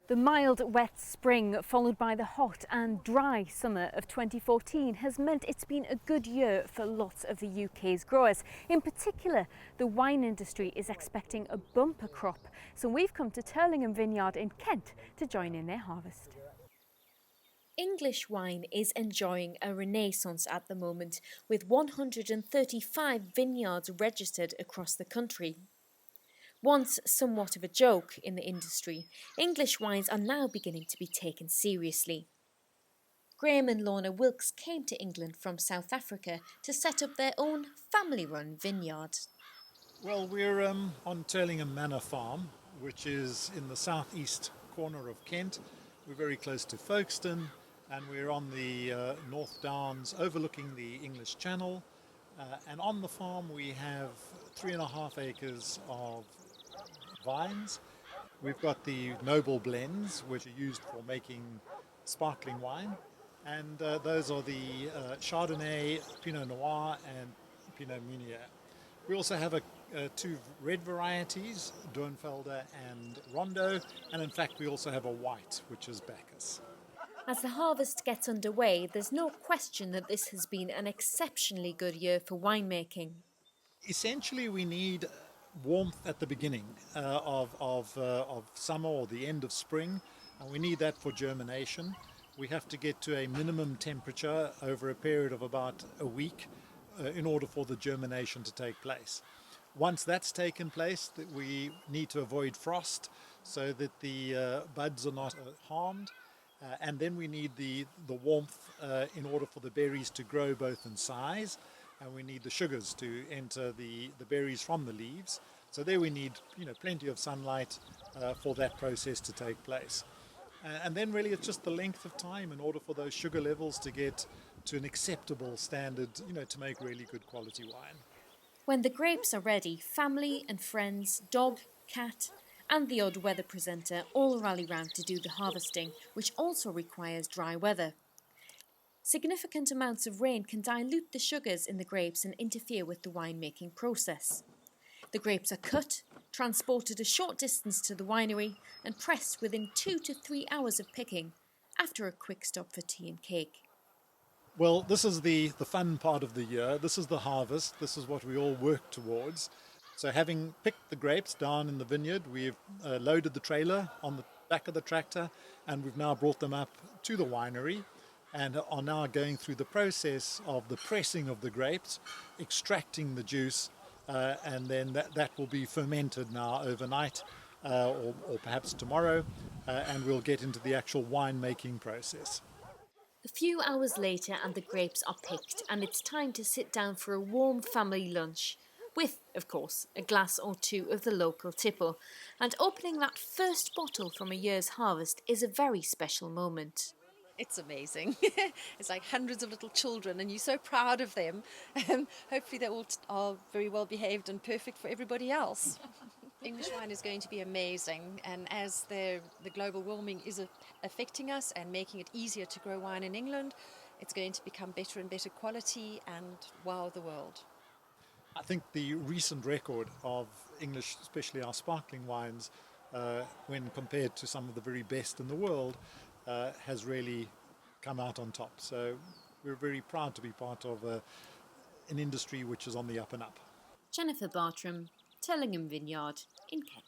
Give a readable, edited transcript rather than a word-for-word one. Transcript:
The mild, wet spring followed by the hot and dry summer of 2014 has meant it's been a good year for lots of the UK's growers. In particular, the wine industry is expecting a bumper crop, so we've come to Terlingham Vineyard in Kent to join in their harvest. English wine is enjoying a renaissance at the moment, with 135 vineyards registered across the country. Once somewhat of a joke in the industry, English wines are now beginning to be taken seriously. Graham and Lorna Wilkes came to England from South Africa to set up their own family-run vineyard. Well, we're on Terlingham Manor Farm, which is in the southeast corner of Kent. We're very close to Folkestone, and we're on the North Downs overlooking the English Channel. And on the farm we have 3.5 acres of vines. We've got the noble blends, which are used for making sparkling wine, and those are the Chardonnay, Pinot Noir and Pinot Meunier. We also have two red varieties, Dornfelder and Rondo, and in fact we also have a white, which is Bacchus. As the harvest gets underway, there's no question that this has been an exceptionally good year for winemaking. Essentially, we need warmth at the beginning of summer or the end of spring, and we need that for germination. We have to get to a minimum temperature over a period of about a week in order for the germination to take place. Once that's taken place, we need to avoid frost so that the buds are not harmed. And then we need the warmth in order for the berries to grow both in size, and we need the sugars to enter the berries from the leaves. So there we need plenty of sunlight for that process to take place. And then really it's just the length of time in order for those sugar levels to get to an acceptable standard, to make really good quality wine. When the grapes are ready, family and friends, dog, cat and the odd weather presenter all rally round to do the harvesting, which also requires dry weather. Significant amounts of rain can dilute the sugars in the grapes and interfere with the winemaking process. The grapes are cut, transported a short distance to the winery and pressed within 2 to 3 hours of picking, after a quick stop for tea and cake. Well, this is the fun part of the year. This is the harvest. This is what we all work towards. So having picked the grapes down in the vineyard, we've loaded the trailer on the back of the tractor, and we've now brought them up to the winery and are now going through the process of the pressing of the grapes, extracting the juice, and then that will be fermented now overnight or perhaps tomorrow, and we'll get into the actual winemaking process. A few hours later and the grapes are picked, and it's time to sit down for a warm family lunch with, of course, a glass or two of the local tipple. And opening that first bottle from a year's harvest is a very special moment. It's amazing. It's like hundreds of little children and you're so proud of them. Hopefully they all are very well behaved and perfect for everybody else. English wine is going to be amazing, and as the global warming is affecting us and making it easier to grow wine in England, it's going to become better and better quality and wow the world. I think the recent record of English, especially our sparkling wines, when compared to some of the very best in the world, has really come out on top. So we're very proud to be part of an industry which is on the up and up. Jennifer Bartram, Terlingham Vineyard in Kent.